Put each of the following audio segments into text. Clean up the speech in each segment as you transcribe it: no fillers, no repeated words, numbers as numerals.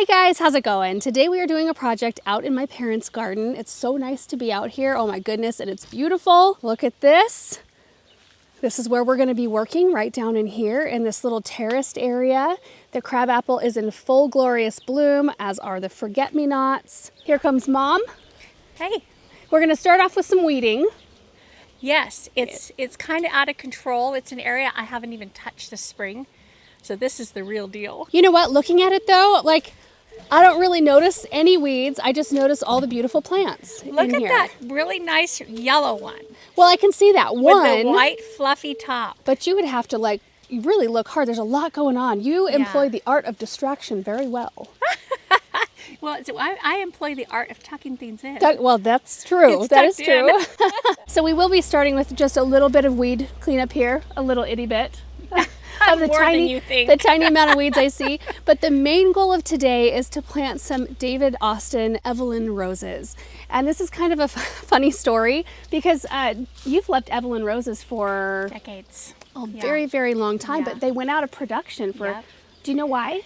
Hey guys, how's it going? Today we are doing a project out in my parents' garden. It's so nice to be out here. Oh my goodness, and it's beautiful. Look at this. This is where we're going to be working, right down in here in this little terraced area. The crabapple is in full glorious bloom, as are the forget-me-nots. Here comes Mom. Hey. We're going to start off with some weeding. Yes, it's kind of out of control. It's an area I haven't even touched this spring. So this is the real deal. You know what? Looking at it though, like, I don't really notice any weeds. I just notice all the beautiful plants. Look at that really nice yellow one. Well, I can see that one. With the white fluffy top. But you would have to you really look hard. There's a lot going on. You employ the art of distraction very well. Well, so I employ the art of tucking things in. Well, that's true. That is true. In. So we will be starting with just a little bit of weed cleanup here, a little itty bit. Of the tiny amount of weeds I see. But the main goal of today is to plant some David Austin Evelyn roses. And this is kind of a funny story because you've loved Evelyn roses for decades. A very, very long time, but they went out of production for, do you know why?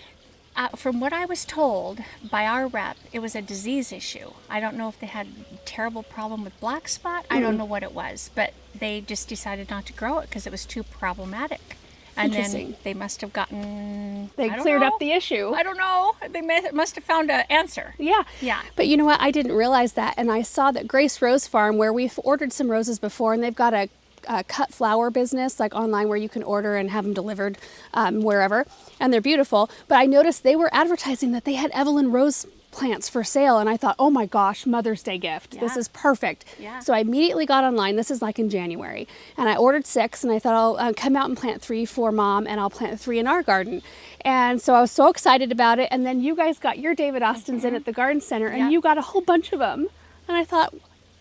From what I was told by our rep, it was a disease issue. I don't know if they had a terrible problem with black spot. I don't know what it was, but they just decided not to grow it because it was too problematic. And then they must have gotten... They cleared up the issue. I don't know. They must have found an answer. Yeah. Yeah. But you know what? I didn't realize that. And I saw that Grace Rose Farm, where we've ordered some roses before, and they've got a cut flower business like online where you can order and have them delivered wherever. And they're beautiful. But I noticed they were advertising that they had Evelyn Rose plants for sale, and I thought, oh my gosh, Mother's Day gift. This is perfect. So I immediately got online. This is like in January, and I ordered 6, and I thought I'll come out and plant 3 for Mom, and I'll plant 3 in our garden. And so I was so excited about it. And then you guys got your David Austins in at the garden center, and you got a whole bunch of them. And I thought,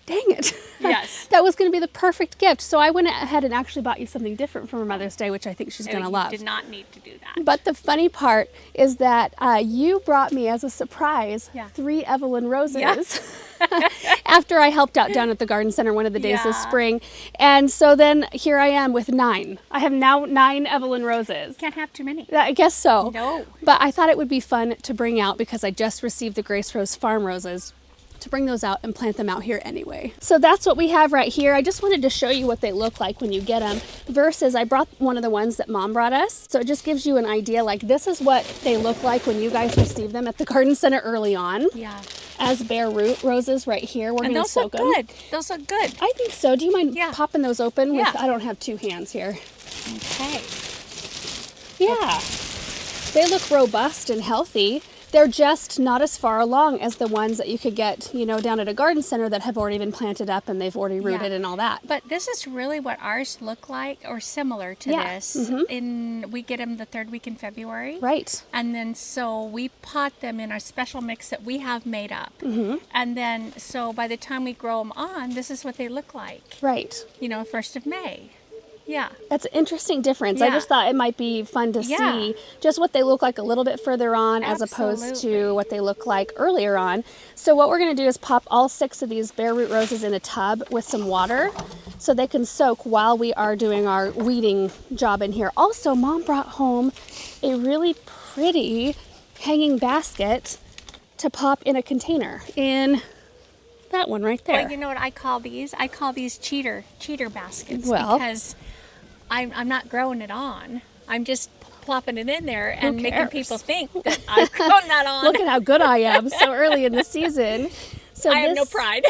dang it. Yes. That was going to be the perfect gift. So I went ahead and actually bought you something different for Mother's Day, which I think she's going to love. You did not need to do that. But the funny part is that you brought me as a surprise 3 Evelyn roses after I helped out down at the garden center one of the days this spring. And so then here I am with 9. I have now 9 Evelyn roses. Can't have too many. I guess so. No. But I thought it would be fun to bring out because I just received the Grace Rose Farm roses, to bring those out and plant them out here anyway. So that's what we have right here. I just wanted to show you what they look like when you get them versus I brought one of the ones that Mom brought us. So it just gives you an idea, like this is what they look like when you guys receive them at the garden center early on. Yeah. As bare root roses right here. We're going to soak them. Good. Those look good. I think so. Do you mind popping those open? I don't have 2 hands here. Okay. Yeah. They look robust and healthy. They're just not as far along as the ones that you could get, you know, down at a garden center that have already been planted up and they've already rooted and all that. But this is really what ours look like, or similar to this. We get them the 3rd week in February. Right. And then so we pot them in our special mix that we have made up. And then so by the time we grow them on, this is what they look like. Right. You know, 1st of May. Yeah. That's an interesting difference. I just thought it might be fun to see just what they look like a little bit further on as opposed to what they look like earlier on. So what we're going to do is pop all 6 of these bare root roses in a tub with some water so they can soak while we are doing our weeding job in here. Also, Mom brought home a really pretty hanging basket to pop in a container in that one right there. Well, you know what I call these? I call these cheater baskets because I'm not growing it on. I'm just plopping it in there and making people think that I've grown that on. Look at how good I am so early in the season. So I have no pride.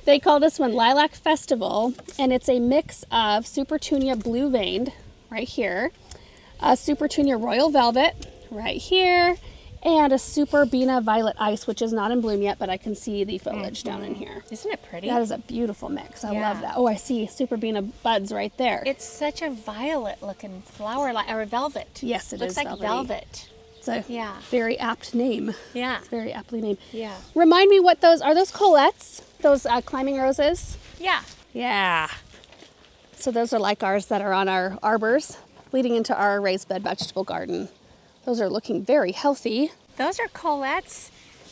They call this one Lilac Festival, and it's a mix of Supertunia Blue Veined right here, Supertunia Royal Velvet right here, and a Superbina Violet Ice, which is not in bloom yet, but I can see the foliage down in here. Isn't it pretty? That is a beautiful mix. I love that. Oh, I see Superbina buds right there. It's such a violet-looking flower, or a velvet. Yes, it is. Looks like velvet. It's a very apt name. Yeah. It's very aptly named. Yeah. Remind me what those are. Those colettes? Those climbing roses? Yeah. Yeah. So those are like ours that are on our arbors leading into our raised bed vegetable garden. Those are looking very healthy. Those are colettes,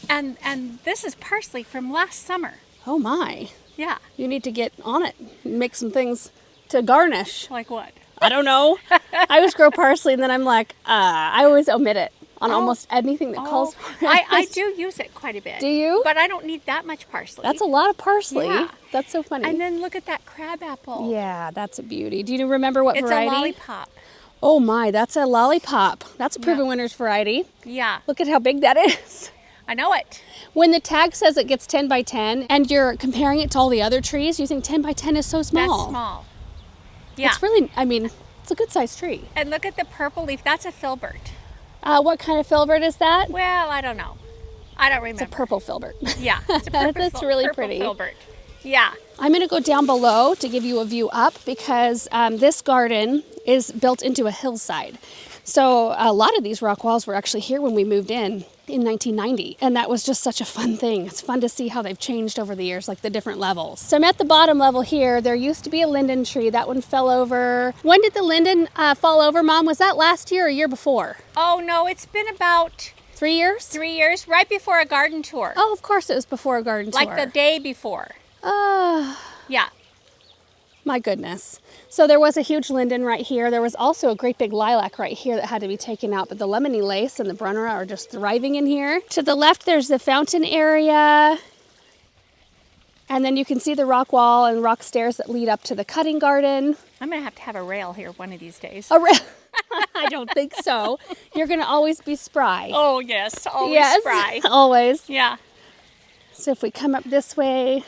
and this is parsley from last summer. Oh my. Yeah. You need to get on it. Make some things to garnish. Like what? I don't know. I always grow parsley and then I'm like, I always omit it. on almost anything that calls for it. I do use it quite a bit. Do you? But I don't need that much parsley. That's a lot of parsley. Yeah. That's so funny. And then look at that crab apple. Yeah, that's a beauty. Do you remember what variety? It's a lollipop. Oh my, that's a lollipop. That's a proven winner's variety. Yeah. Look at how big that is. I know it. When the tag says it gets 10 by 10 and you're comparing it to all the other trees, you think 10 by 10 is so small. That's small. Yeah. It's really, I mean, it's a good sized tree. And look at the purple leaf. That's a filbert. What kind of filbert is that? Well, I don't know. I don't remember. It's a purple filbert. Yeah. It's a purple That's really purple pretty. filbert. Yeah. I'm going to go down below to give you a view up because this garden is built into a hillside. So a lot of these rock walls were actually here when we moved in 1990. And that was just such a fun thing. It's fun to see how they've changed over the years, like the different levels. So I'm at the bottom level here. There used to be a linden tree. That one fell over. When did the linden fall over, Mom? Was that last year or year before? Oh, no, it's been about 3 years? 3 years, right before a garden tour. Oh, of course it was before a garden tour. Like the day before. Yeah. My goodness. So there was a huge linden right here. There was also a great big lilac right here that had to be taken out, but the lemony lace and the brunnera are just thriving in here. To the left, there's the fountain area. And then you can see the rock wall and rock stairs that lead up to the cutting garden. I'm going to have a rail here one of these days. I don't think so. You're going to always be spry. Oh, yes. Always spry. Always. Yeah. So if we come up this way,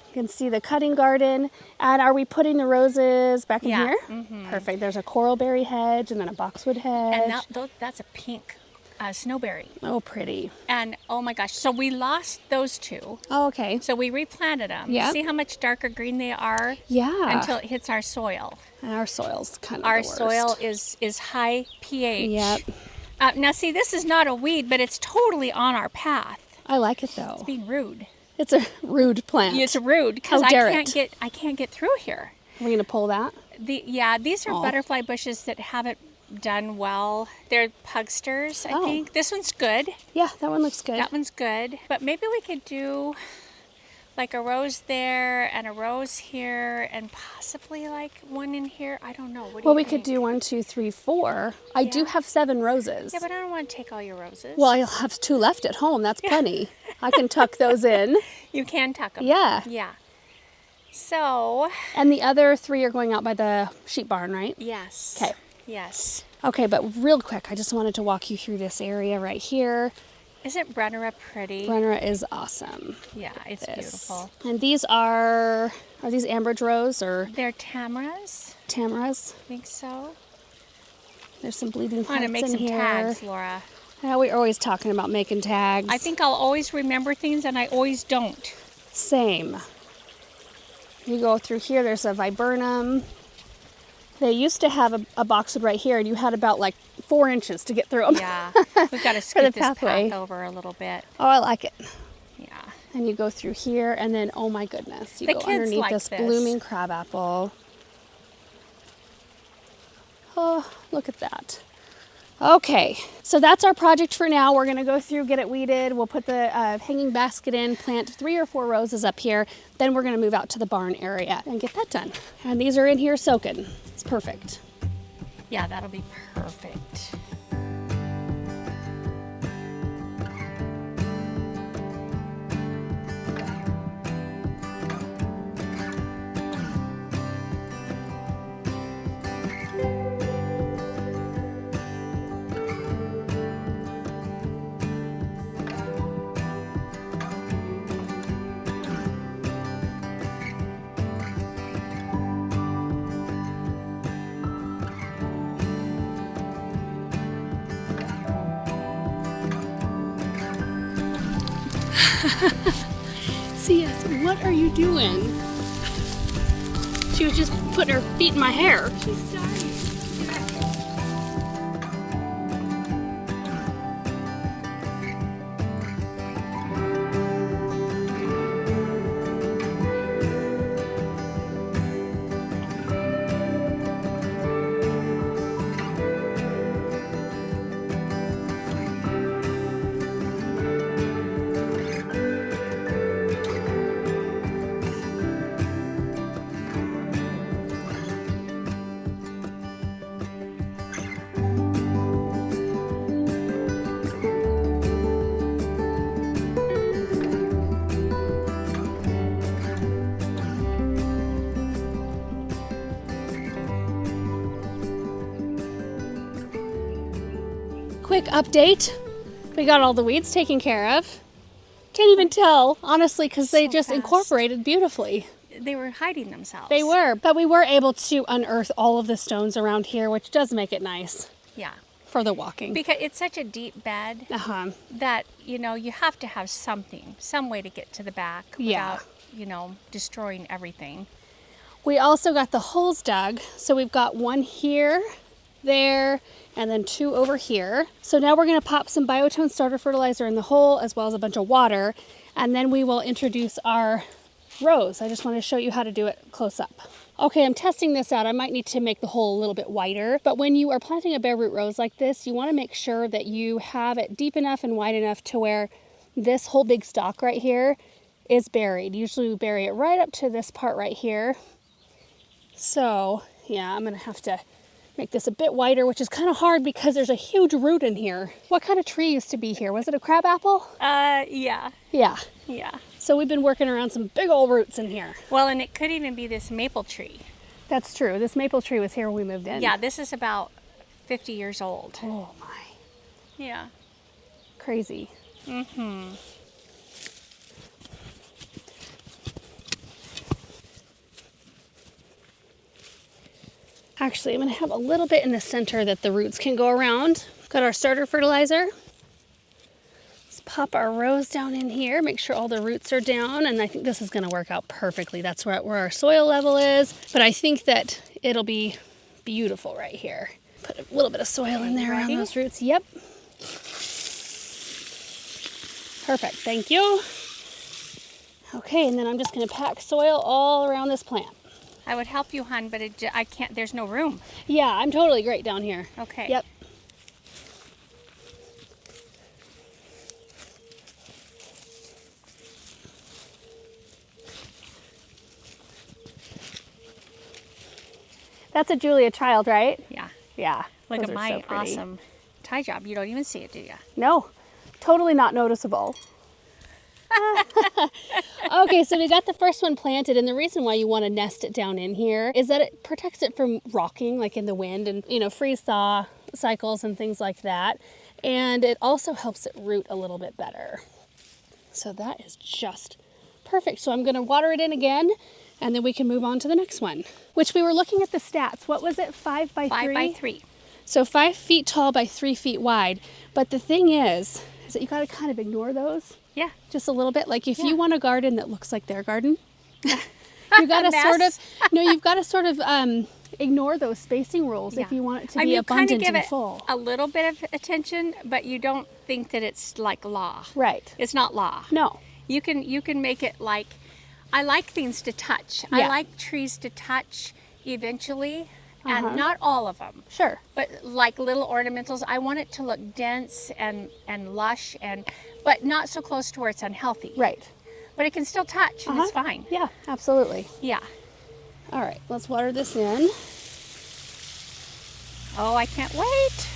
you can see the cutting garden. And are we putting the roses back in here? Mm-hmm. Perfect. There's a coralberry hedge and then a boxwood hedge. And that's a pink snowberry. Oh, pretty. And oh my gosh, so we lost those two. Oh, okay. So we replanted them. Yeah. See how much darker green they are? Yeah. Until it hits our soil. And our soil's kind of Our the worst. soil is high pH. Yep. Now see, this is not a weed, but it's totally on our path. I like it though. It's being rude. It's a rude plant. It's rude because I can't get through here. We're gonna pull that. These are butterfly bushes that haven't done well. They're pugsters, I think. This one's good. Yeah, that one looks good. That one's good. But maybe we could do like a rose there and a rose here and possibly like one in here. I don't know. What do you we think? could do 1, 2, 3, 4. I do have 7 roses. Yeah, but I don't want to take all your roses. Well, I'll have 2 left at home. That's plenty. I can tuck those in. You can tuck them. Yeah. Yeah. So. And the other 3 are going out by the sheep barn, right? Yes. Okay. Yes. Okay, but real quick, I just wanted to walk you through this area right here. Isn't Brunnera pretty? Brunnera is awesome. Yeah, it's beautiful. And these are these Ambridge rose or? They're tamaras. Tamaras. I think so. There's some bleeding hearts I want to make in some here. tags, Laura. Yeah, we're always talking about making tags. I think I'll always remember things and I always don't. Same. You go through here, there's a viburnum. They used to have a boxwood right here, and you had about like 4 inches to get through them. Yeah, we've got to scoot this path over a little bit. Oh, I like it. Yeah. And you go through here, and then, oh my goodness, you The go kids underneath like this this. blooming crabapple. Oh, look at that. Okay, so that's our project for now. We're gonna go through, get it weeded. We'll put the hanging basket in, plant 3 or 4 roses up here. Then we're gonna move out to the barn area and get that done. And these are in here soaking. It's perfect. Yeah, that'll be perfect. Sia, what are you doing? She was just putting her feet in my hair. She's starting. update. We got all the weeds taken care of. Can't even tell, honestly, because they just incorporated beautifully. They were hiding themselves. They were, but we were able to unearth all of the stones around here, which does make it nice. Yeah. For the walking. Because it's such a deep bed that, you know, you have to have something, some way to get to the back without, you know, destroying everything. We also got the holes dug. So we've got one here, there, and then 2 over here. So now we're going to pop some biotone starter fertilizer in the hole as well as a bunch of water. And then we will introduce our rose. I just want to show you how to do it close up. Okay, I'm testing this out. I might need to make the hole a little bit wider, but when you are planting a bare root rose like this, you want to make sure that you have it deep enough and wide enough to where this whole big stalk right here is buried. Usually we bury it right up to this part right here. So yeah, I'm gonna have to make this a bit wider, which is kind of hard because there's a huge root in here. What kind of tree used to be here? Was it a crabapple? Yeah. Yeah. Yeah. So we've been working around some big old roots in here. Well, and it could even be this maple tree. That's true. This maple tree was here when we moved in. Yeah, this is about 50 years old. Oh my. Yeah. Crazy. Mm-hmm. Actually, I'm going to have a little bit in the center that the roots can go around. Got our starter fertilizer. Let's pop our rose down in here, make sure all the roots are down, and I think this is going to work out perfectly. That's where our soil level is, but I think that it'll be beautiful right here. Put a little bit of soil in there around those roots. Yep. Perfect, thank you. Okay, and then I'm just going to pack soil all around this plant. I would help you, hon, but I can't, there's no room. Yeah, I'm totally great down here. Okay. Yep. That's a Julia Child, right? Yeah. Yeah. Look at my awesome tie job. You don't even see it, do you? No, totally not noticeable. Okay, so we got the first one planted, and the reason why you want to nest it down in here is that it protects it from rocking, like in the wind, and you know, freeze-thaw cycles and things like that. And it also helps it root a little bit better. So that is just perfect. So I'm going to water it in again, and then we can move on to the next one, which we were looking at the stats. What was it? 5 by 3? 5 by 3. So 5 feet tall by 3 feet wide. But the thing is that you got to kind of ignore those. Yeah. Just a little bit. Like if you want a garden that looks like their garden, you got to you've got to sort of ignore those spacing rules if you want it to be abundant and full. A little bit of attention, but you don't think that it's like law. Right. It's not law. No. You can make it like, I like things to touch. Yeah. I like trees to touch eventually, and not all of them. Sure. But like little ornamentals, I want it to look dense and lush, but not so close to where it's unhealthy. Right. But it can still touch, and it's fine. Yeah, absolutely. Yeah. All right, let's water this in. Oh, I can't wait.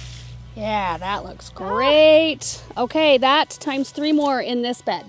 Yeah, that looks great. Okay, that times 3 more in this bed.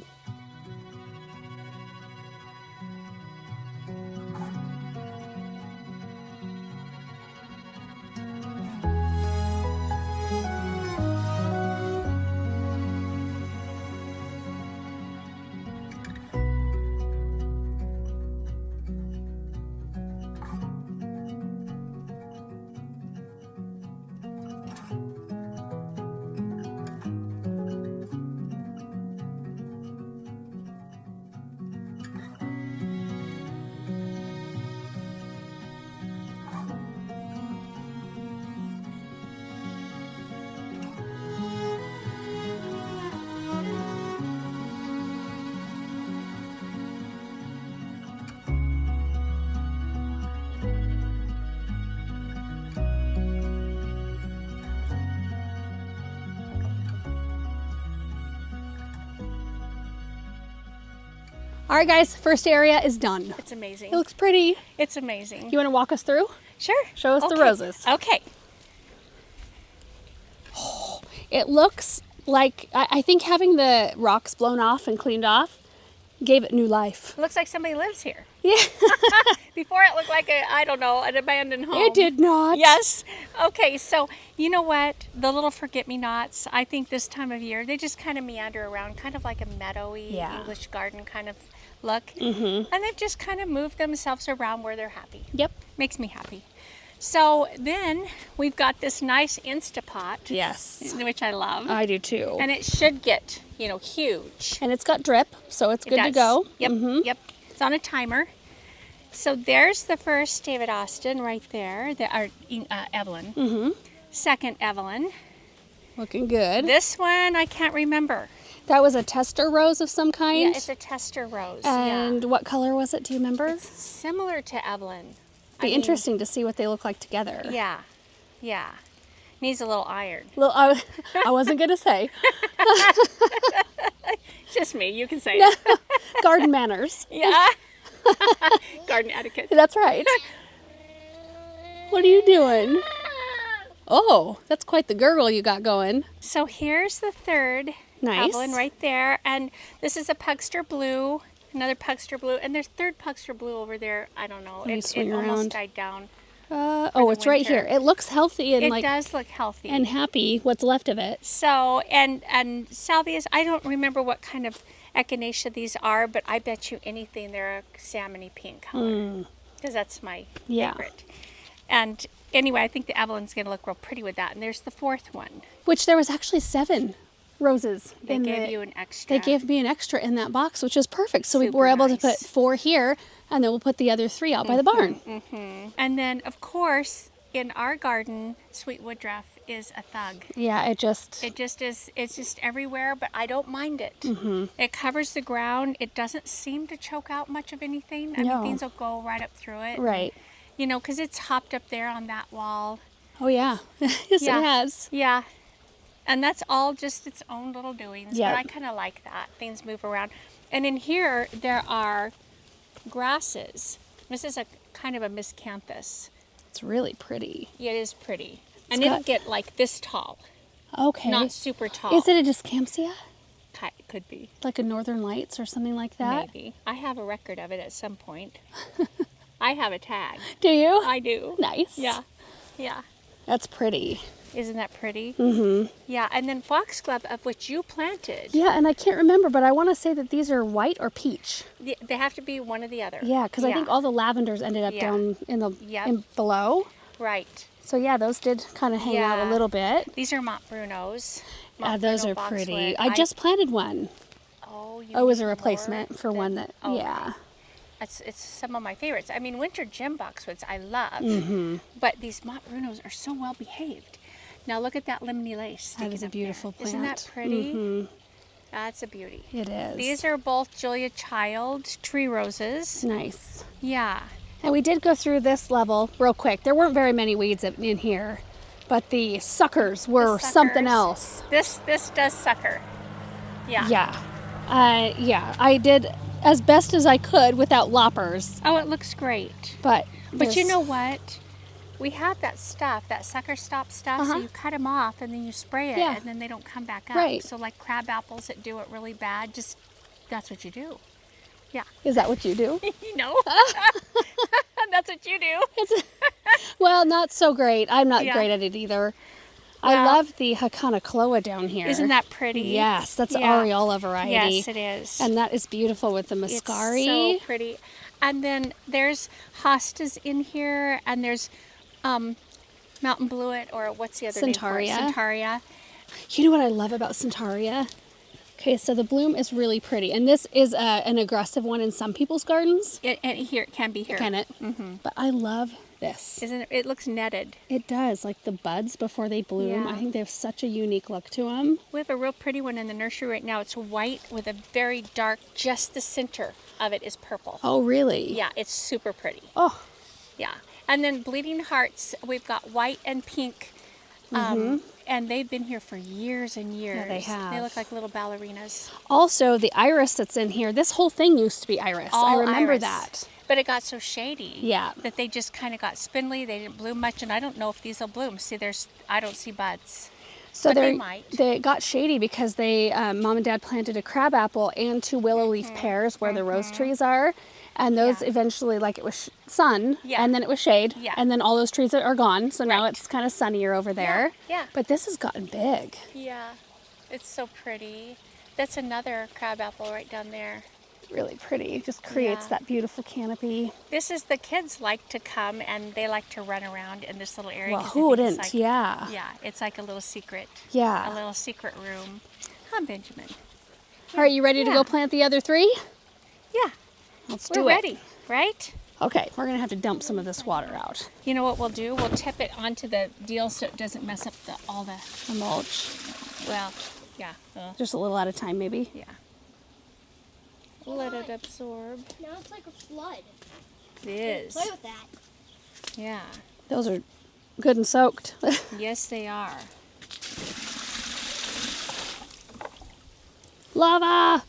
All right, guys, first area is done. It's amazing. It looks pretty. It's amazing. You want to walk us through? Sure. Show us the roses. Okay. Oh, it looks like, I think having the rocks blown off and cleaned off gave it new life. It looks like somebody lives here. Yeah. Before it looked like an abandoned home. It did not. Yes. Okay, so you know what? The little forget-me-nots, I think this time of year, they just kind of meander around, kind of like a meadowy Yeah. English garden kind of look. And they've just kind of moved themselves around where they're happy. Yep. Makes me happy. So then we've got this nice Instapot. Yes. Which I love. I do too. And it should get, huge. And it's got drip, so it's good to does. go. Yep, yep. It's on a timer. So there's the first David Austin right there, Evelyn. Second Evelyn. Looking good. This one I can't remember. That was a tester rose of some kind. Yeah, it's a tester rose. And what color was it? Do you remember? It's similar to Evelyn. Be interesting to see what they look like together. Yeah, yeah. Needs a little iron. Well, I wasn't gonna say. Just me. You can say it. Garden manners. Yeah. Garden etiquette. That's right. What are you doing? Oh, that's quite the gurgle you got going. So here's the third Nice. Evelyn right there, and this is a Pugster Blue, another Pugster Blue, and there's third Pugster Blue over there. I don't know. You It swing almost around. died down. It's right here. It looks healthy and It does look healthy. and happy. What's left of it? So and salvias, I don't remember what kind of echinacea these are, but I bet you anything they're a salmony pink color because that's my favorite. And anyway, I think the Evelyn's going to look real pretty with that. And there's the fourth one. Which there was actually 7 roses. They gave you an extra. They gave me an extra in that box, which is perfect. So we Super were able to nice. put 4 here, and then we'll put the other 3 out by the barn. And then, of course, in our garden, sweet woodruff is a thug. Yeah, it just is. It's just everywhere, but I don't mind it. It covers the ground. It doesn't seem to choke out much of anything. I No. mean, things will go right up through it. right. You know, because it's hopped up there on that wall. Oh yeah, yes Yeah. it has. Yeah. And that's all just its own little doings. Yeah. But I kind of like that. Things move around. And in here, there are grasses. This is a kind of a miscanthus. It's really pretty. It is pretty. It's And it'll got- get like this tall. Okay. Not super tall. Is it a discampsia? Could be. Like a Northern Lights or something like that? Maybe. I have a record of it at some point. I have a tag. Do you? I do. Nice. Yeah. Yeah. That's pretty. Isn't that pretty? Mm-hmm. Yeah. And then foxglove, of which you planted. Yeah, and I can't remember, but I want to say that these are white or peach. They have to be one or the other. Yeah, because I think all the lavenders ended up Yeah. down in the Yep. in below. Right. So yeah, those did kind of hang out a Yeah. little bit. These are Mont Brunos. Those are pretty. I just planted one. Oh, you Oh, it was a need replacement more for than- one that, okay. yeah. It's some of my favorites. I mean, winter gem boxwoods I love, Mm-hmm. but these Mont Brunos are so well behaved. Now look at that lemony lace. That is sticking a up beautiful there. Isn't that plant. pretty? Mhm. That's a beauty. It is. These are both Julia Child tree roses. nice. Yeah. And we did go through this level real quick. There weren't very many weeds in here, but the suckers were something suckers. else. This does sucker. Yeah. Yeah, I did as best as I could without loppers, Oh, it looks great. but But you this- know what? We have that stuff, that sucker stop stuff, so you cut them off and then you spray it Yeah. and then they don't come back up. Right. So like crab apples that do it really bad, just that's what you do. Yeah. Is that what you do? You know? That's what you do. Well, not so great. I'm not Yeah. great at it either. I Well- love the Hakanakloa down here. Isn't that pretty? Yes, that's Yeah. Areola variety. Yes, it is. And that is beautiful with the it's Muscari. so pretty. And then there's hostas in here, and there's mountain bluet, or what's the other name for it? Centaurea. Centaurea. You know what I love about Centaurea? Okay, so the bloom is really pretty. And this is an aggressive one in some people's gardens. And here, it can be here. Can it? Mm-hmm. But I love this. Isn't it? It looks netted. It does. Like the buds before they bloom. Yeah. I think they have such a unique look to them. We have a real pretty one in the nursery right now. It's white with a very dark, just the center of it is purple. Oh, really? Yeah, it's super pretty. Oh, Yeah. And then bleeding hearts, we've got white and pink. And they've been here for years and years. they have. They look like little ballerinas. also the iris that's in here. This whole thing used to be iris. I All remember iris. that. But it got so shady. Yeah. That they just kind of got spindly. They didn't bloom much, and I don't know if these will bloom. See, I don't see buds. So But they might. They got shady because they, mom and dad planted a crabapple and 2 willow leaf pears where the rose trees are. And those Yeah. eventually, like it was sun, Yeah. and then it was shade, Yeah. and then all those trees are gone. So now Right. it's kind of sunnier over there. Yeah. But this has gotten big. Yeah. It's so pretty. That's another crabapple right down there. Really pretty. Just creates Yeah. that beautiful canopy. This is the kids like to come and they like to run around in this little area. Well, 'cause who they think wouldn't? it's like, Yeah. Yeah, it's like a little secret. Yeah. A little secret room. Huh, Benjamin? All right, you ready to Yeah. go plant the other 3? Yeah, Let's we're do it. ready, right? Okay, we're gonna have to dump some of this water out. You know what we'll do? We'll tip it onto the deal so it doesn't mess up all the, The mulch. well, yeah, Just a little at a time, maybe. yeah. Let it absorb. Now it's like a flood. It is. Play with that. Yeah. Those are good and soaked. Yes, they are. Lava!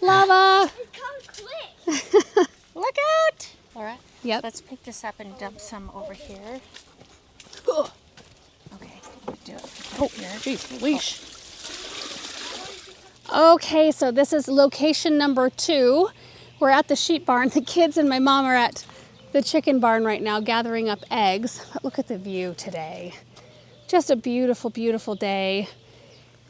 Lava! Come quick. Look out! All right. Yep. Let's pick this up and dump some over here. Oh, Okay, do it. Put it here. jeez, leash. Okay, so this is location number 2. We're at the sheep barn. The kids and my mom are at the chicken barn right now gathering up eggs. But look at the view today. Just a beautiful, beautiful day.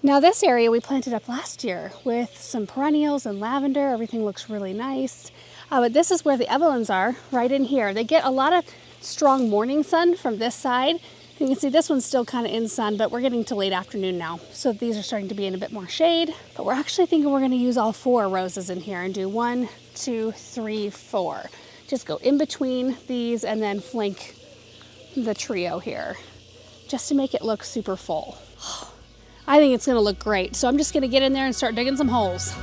Now this area we planted up last year with some perennials and lavender. Everything looks really nice. But this is where the Evelyns are, right in here. They get a lot of strong morning sun from this side. You can see this one's still kind of in sun, but we're getting to late afternoon now. So these are starting to be in a bit more shade. But we're actually thinking we're gonna use all 4 roses in here and do 1, 2, 3, 4. Just go in between these and then flank the trio here, just to make it look super full. I think it's gonna look great. So I'm just gonna get in there and start digging some holes.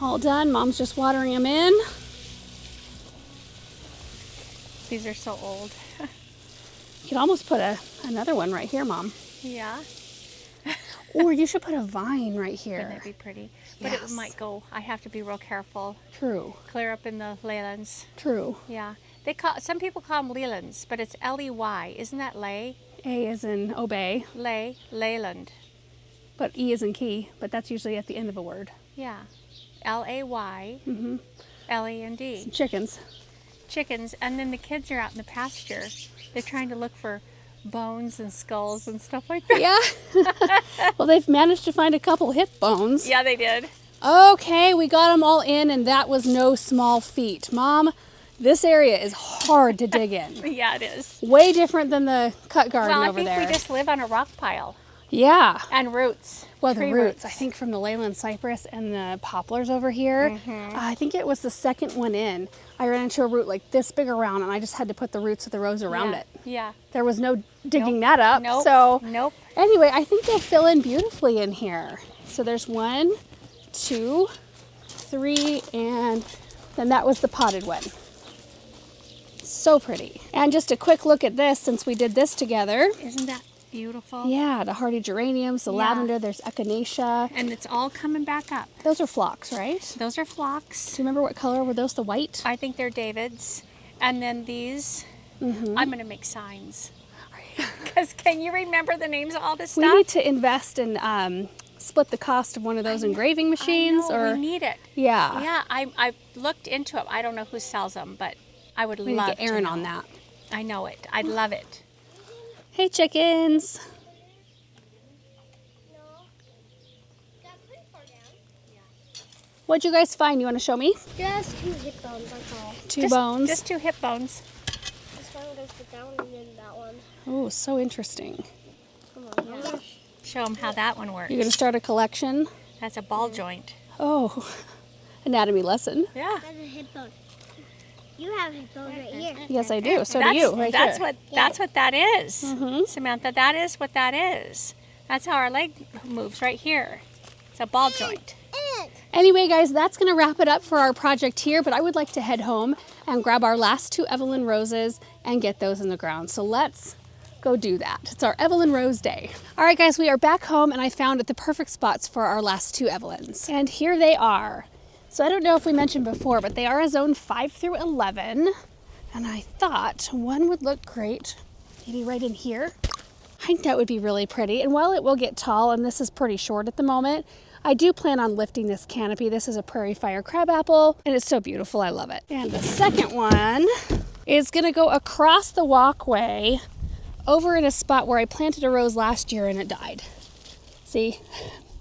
All done. Mom's just watering them in. These are so old. You could almost put another one right here, Mom. Yeah. Or you should put a vine right Wouldn't here. that be pretty? But Yes. it might go. I have to be real careful. True, Clear up in the leylands. true. Yeah. Some people call them leylands, but it's Ley. Isn't that ley? A is in obey, Leyland. but E is in key, but that's usually at the end of a word. Yeah. Lay. Land. Chickens. Chickens, and then the kids are out in the pasture. They're trying to look for bones and skulls and stuff like that. Yeah. Well, they've managed to find a couple hip bones. Yeah, they did. Okay, we got them all in, and that was no small feat. Mom, this area is hard to dig in. Yeah, it is. Way different than the cut garden Well, I over think there. we just live on a rock pile Yeah. and roots. Well, the Tree roots, I think from the Leyland cypress and the poplars over here. I think it was the second one in. I ran into a root like this big around, and I just had to put the roots of the rose around Yeah. it. Yeah. There was no digging that up. Nope. So Nope. anyway, I think they'll fill in beautifully in here. So there's 1, 2, 3, and then that was the potted one. So pretty. And just a quick look at this since we did this together. Isn't that beautiful? Yeah, the hardy geraniums, the Yeah. lavender, there's echinacea. And it's all coming back up. Those are phlox, right? Those are phlox. Do you remember what color were those? The white? I think they're David's. And then these, I'm going to make signs. Because can you remember the names of all this We stuff? need to invest in split the cost of one of those engraving machines. I know, or we need it. Yeah. Yeah, I looked into it. I don't know who sells them, but I would We need love to get Aaron to know. on that. I know it. I'd love it. Hey, chickens. No. Got pretty far down. What'd you guys find? You want to show me? Just 2 hip bones, that's all. Two bones. Just 2 hip bones. This one goes to down and then that one. Oh, so interesting. Come on. I'm gonna Show them how that one works. You're going to start a collection? That's a ball joint. Oh, anatomy lesson. Yeah. That's a hip bone. You have a hip bone right here. Yes, I do. So do you, right that's here. that's what that is. Mhm. Samantha, that is what that is. That's how our leg moves right here. It's a ball joint. Anyway, guys, that's going to wrap it up for our project here, but I would like to head home and grab our last 2 Evelyn roses and get those in the ground. So let's go do that. It's our Evelyn Rose Day. All right, guys, we are back home and I found the perfect spots for our last 2 Evelyns. And here they are. So I don't know if we mentioned before, but they are a zone 5 through 11. And I thought one would look great, maybe right in here. I think that would be really pretty. And while it will get tall, and this is pretty short at the moment, I do plan on lifting this canopy. This is a prairie fire crabapple, and it's so beautiful. I love it. And the second one is gonna go across the walkway over in a spot where I planted a rose last year and it died. See?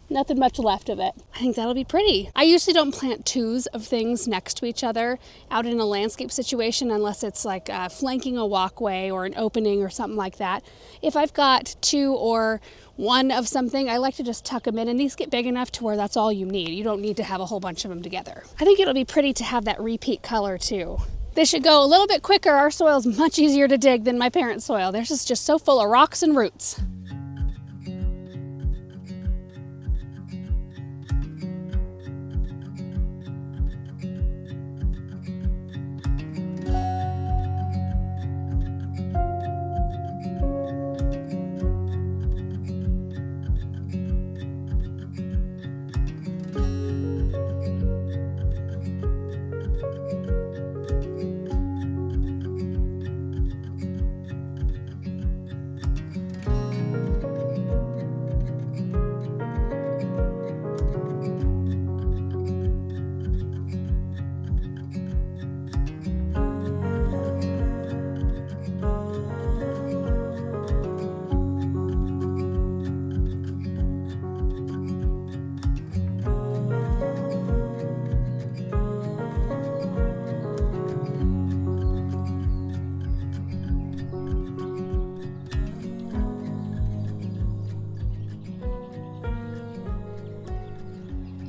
Nothing much left of it. I think that'll be pretty. I usually don't plant 2s of things next to each other out in a landscape situation unless it's like flanking a walkway or an opening or something like that. If I've got 2 or 1 of something, I like to just tuck them in, and these get big enough to where that's all you need. You don't need to have a whole bunch of them together. I think it'll be pretty to have that repeat color too. This should go a little bit quicker. Our soil's much easier to dig than my parents' soil. Theirs is just so full of rocks and roots.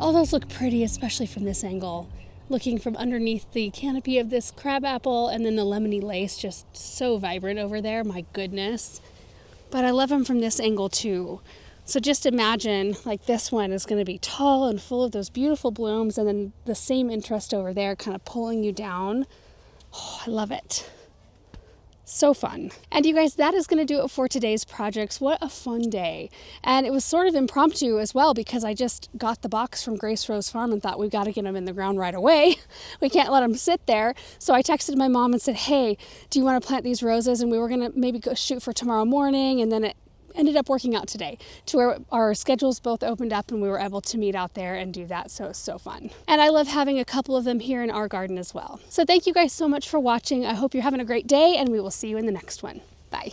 All those look pretty, especially from this angle. Looking from underneath the canopy of this crabapple, and then the lemony lace, just so vibrant over there, my goodness. But I love them from this angle too. So just imagine, like, this one is going to be tall and full of those beautiful blooms, and then the same interest over there kind of pulling you down. Oh, I love it. So fun. And you guys, that is going to do it for today's projects. What a fun day. And it was sort of impromptu as well, because I just got the box from Grace Rose Farm and thought we've got to get them in the ground right away. We can't let them sit there. So I texted my mom and said, hey, do you want to plant these roses? And we were going to maybe go shoot for tomorrow morning. And then it ended up working out today to where our schedules both opened up and we were able to meet out there and do that. So it's so fun. And I love having a couple of them here in our garden as well. So thank you guys so much for watching. I hope you're having a great day, and we will see you in the next one. Bye.